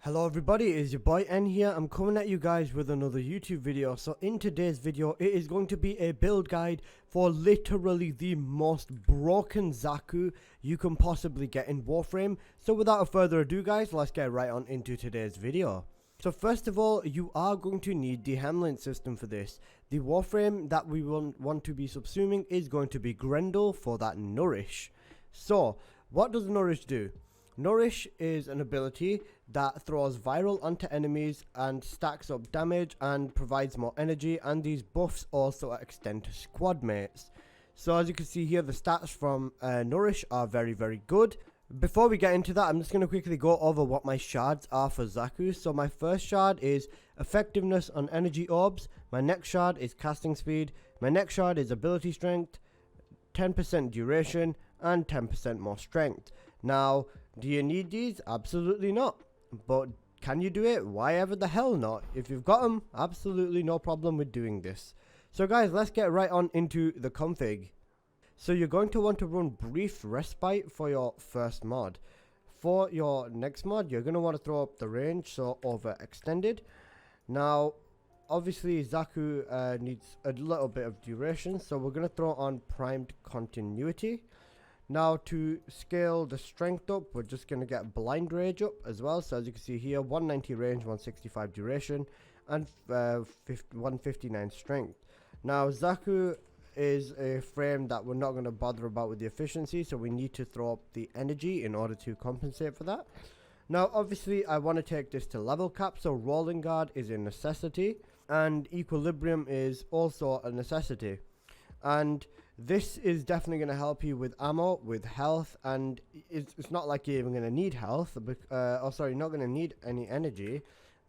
Hello everybody, it is your boy N here. I'm coming at you guys with another YouTube video. So in today's video, it is going to be a build guide for literally the most broken XAKU you can possibly get in Warframe. So without further ado guys, let's get right on into today's video. So first of all, you are going to need the Hemlint system for this. The Warframe that we want to be subsuming is going to be Grendel for that Nourish. So what does Nourish do? Nourish is an ability that throws viral onto enemies and stacks up damage and provides more energy, and these buffs also extend to squad mates. So as you can see here, the stats from Nourish are very good. Before we get into that, I'm just going to quickly go over what my shards are for XAKU. So my first shard is effectiveness on energy orbs, my next shard is casting speed, my next shard is ability strength, 10% duration and 10% more strength. Now, do you need these? Absolutely not. But can you do it? Why ever the hell not? If you've got them, absolutely no problem with doing this. So guys, let's get right on into the config. So you're going to want to run Brief Respite for your first mod. For your next mod, you're going to want to throw up the range, so overextended. Now, obviously XAKU needs a little bit of duration, so we're going to throw on Primed Continuity. Now to scale the strength up, we're just going to get Blind Rage up as well. So as you can see here, 190 range, 165 duration, and 159 strength. Now XAKU is a frame that we're not going to bother about with the efficiency, so we need to throw up the energy in order to compensate for that. Now obviously I want to take this to level cap, so Rolling Guard is a necessity, and Equilibrium is also a necessity. And this is definitely going to help you with ammo, with health, and it's not like you're even going to need health, not going to need any energy,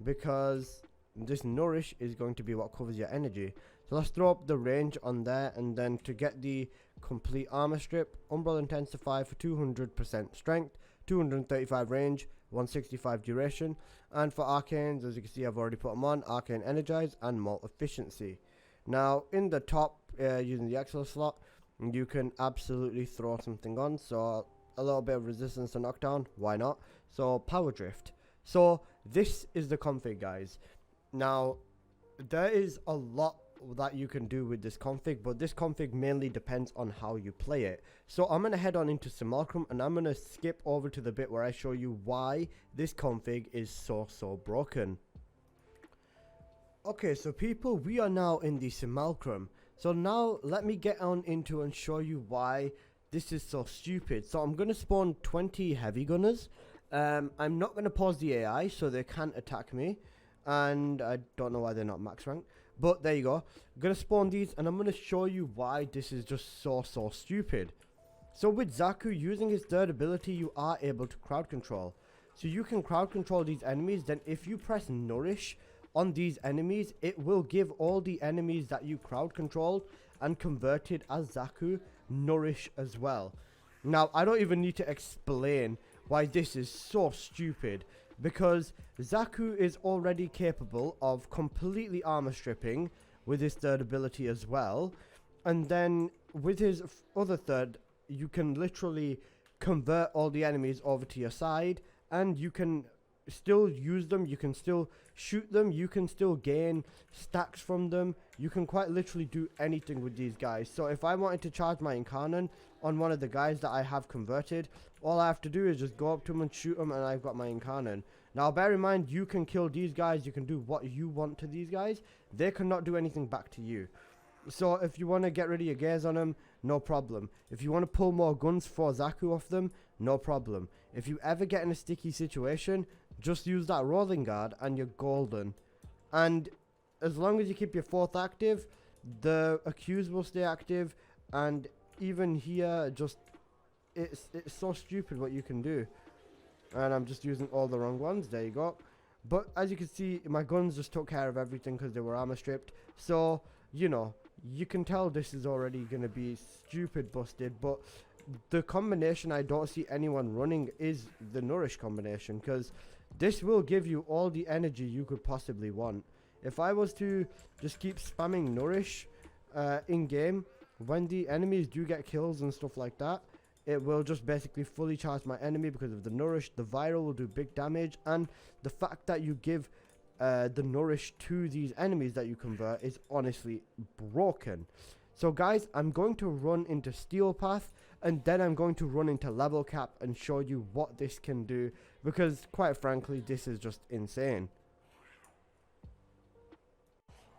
because this Nourish is going to be what covers your energy. So let's throw up the range on there, and then to get the complete armor strip, Umbral Intensify for 200% strength, 235 range, 165 duration, and for Arcanes, as you can see I've already put them on, Arcane Energize and Molt Efficiency. Now in the top, using the XL slot, you can absolutely throw something on, so a little bit of resistance to knockdown, why not? So Power Drift. So this is the config guys. Now there is a lot that you can do with this config, but this config mainly depends on how you play it. So I'm going to head on into Simulacrum, and I'm going to skip over to the bit where I show you why this config is so broken. Okay, so people, we are now in the Simulacrum. So now let me get on into and show you why this is so stupid. So I'm going to spawn 20 heavy gunners. I'm not going to pause the AI so they can't attack me. And I don't know why they're not max rank. But there you go. I'm going to spawn these, and I'm going to show you why this is just so stupid. So with XAKU, using his third ability, you are able to crowd control. So you can crowd control these enemies. Then if you press Nourish on these enemies, it will give all the enemies that you crowd controlled and converted as XAKU Nourish as well. Now I don't even need to explain why this is so stupid, because XAKU is already capable of completely armor stripping with his third ability as well, and then with his other third you can literally convert all the enemies over to your side, and you can still use them, you can still shoot them, you can still gain stacks from them. You can quite literally do anything with these guys. So if I wanted to charge my Incarnon on one of the guys that I have converted, all I have to do is just go up to them and shoot them, and I've got my Incarnon. Now bear in mind, you can kill these guys, you can do what you want to these guys, they cannot do anything back to you. So if you want to get rid of your gears on them, no problem. If you want to pull more guns for XAKU off them, no problem. If you ever get in a sticky situation, just use that Rolling Guard and you're golden. And as long as you keep your fourth active, the Accuse will stay active. And even here, just it's so stupid what you can do. And I'm just using all the wrong ones. There you go. But as you can see, my guns just took care of everything because they were armor stripped. So you know, you can tell this is already going to be stupid busted. But the combination I don't see anyone running is the Nourish combination, because this will give you all the energy you could possibly want. If I was to just keep spamming Nourish in game, when the enemies do get kills and stuff like that, it will just basically fully charge my enemy because of the nourish. The viral will do big damage, and the fact that you give the nourish to these enemies that you convert is honestly broken. So guys, I'm going to run into steel path, and then I'm going to run into level cap and show you what this can do, because quite frankly this is just insane.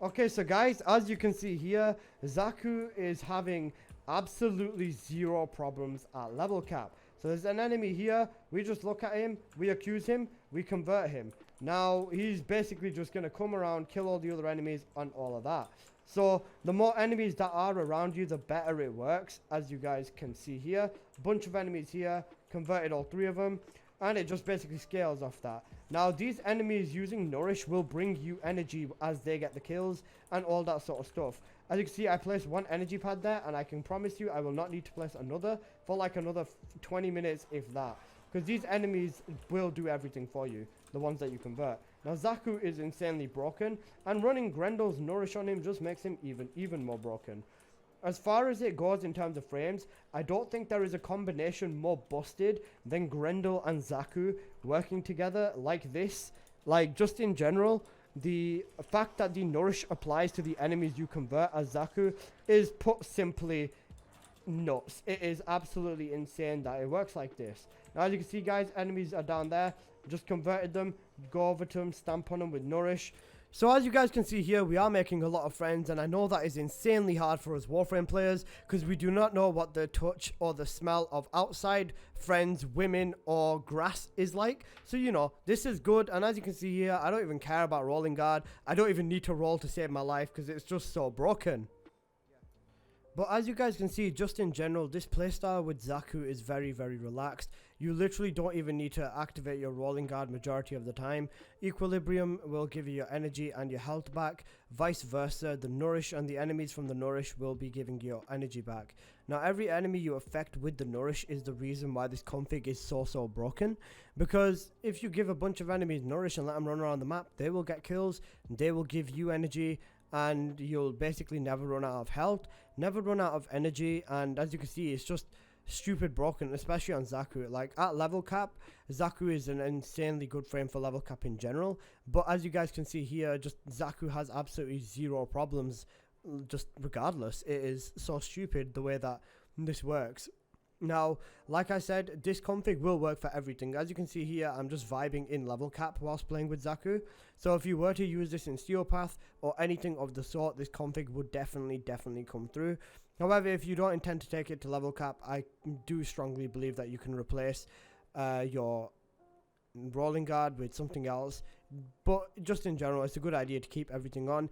Okay, so guys, as you can see here, XAKU is having absolutely zero problems at level cap. So there's an enemy here, we just look at him, we accuse him, we convert him. Now he's basically just going to come around, kill all the other enemies and all of that. So the more enemies that are around you, the better it works, as you guys can see here. Bunch of enemies here, converted all 3 of them, and it just basically scales off that. Now these enemies using nourish will bring you energy as they get the kills and all that sort of stuff. As you can see, I placed 1 energy pad there, and I can promise you I will not need to place another for like another 20 minutes if that, because these enemies will do everything for you, the ones that you convert. Now XAKU is insanely broken, and running Grendel's nourish on him just makes him even more broken. As far as it goes in terms of frames, I don't think there is a combination more busted than Grendel and XAKU working together like this. Like, just in general, the fact that the nourish applies to the enemies you convert as XAKU is, put simply, nuts. It is absolutely insane that it works like this. Now as you can see guys, enemies are down there, just converted them, go over to them, stamp on them with nourish. So as you guys can see here, we are making a lot of friends, and I know that is insanely hard for us Warframe players, because we do not know what the touch or the smell of outside friends, women or grass is like. So you know, this is good, and as you can see here, I don't even care about rolling guard. I don't even need to roll to save my life because it's just so broken. But as you guys can see, just in general, this playstyle with XAKU is very relaxed. You literally don't even need to activate your rolling guard majority of the time. Equilibrium will give you your energy and your health back. Vice versa, the nourish and the enemies from the nourish will be giving you your energy back. Now every enemy you affect with the nourish is the reason why this config is so broken. Because if you give a bunch of enemies nourish and let them run around the map, they will get kills, they will give you energy, and you'll basically never run out of health, never run out of energy. And as you can see, it's just stupid broken, especially on XAKU. Like at level cap, XAKU is an insanely good frame for level cap in general, but as you guys can see here, just XAKU has absolutely zero problems just regardless. It is so stupid the way that this works. Now, like I said, this config will work for everything. As you can see here, I'm just vibing in level cap whilst playing with XAKU. So if you were to use this in steel path or anything of the sort, this config would definitely come through. However, if you don't intend to take it to level cap, I do strongly believe that you can replace your rolling guard with something else. But just in general, it's a good idea to keep everything on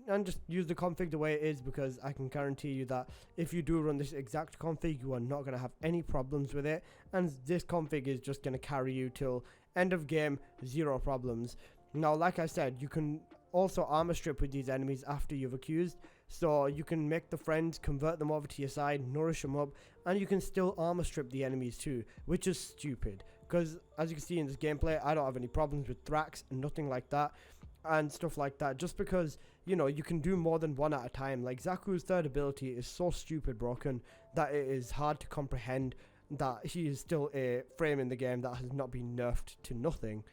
and just use the config the way it is, because I can guarantee you that if you do run this exact config, you are not going to have any problems with it, and this config is just going to carry you till end of game, zero problems. Now, like I said, you can also armor strip with these enemies after you've accused, so you can make the friends, convert them over to your side, nourish them up, and you can still armor strip the enemies too, which is stupid, because as you can see in this gameplay, I don't have any problems with Thrax and nothing like that and stuff like that, just because, you know, you can do more than one at a time. Like XAKU's third ability is so stupid broken that it is hard to comprehend that he is still a frame in the game that has not been nerfed to nothing.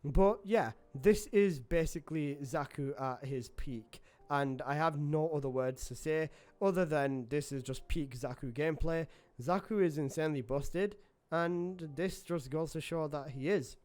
But yeah, this is basically XAKU at his peak, and I have no other words to say other than this is just peak XAKU gameplay. XAKU is insanely busted, and this just goes to show that he is.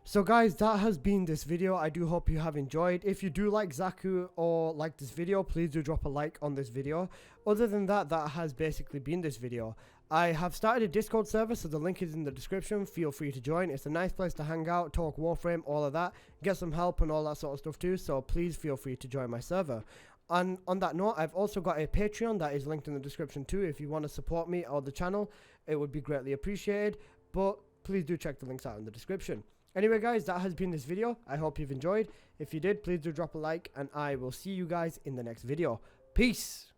So guys, that has been this video. I do hope you have enjoyed. If you do like XAKU or like this video, please do drop a like on this video. Other than that, that has basically been this video. I have started a Discord server, so the link is in the description. Feel free to join. It's a nice place to hang out, talk Warframe, all of that. Get some help and all that sort of stuff too, so please feel free to join my server. And on that note, I've also got a Patreon that is linked in the description too. If you want to support me or the channel, it would be greatly appreciated. But please do check the links out in the description. Anyway guys, that has been this video. I hope you've enjoyed. If you did, please do drop a like, and I will see you guys in the next video. Peace!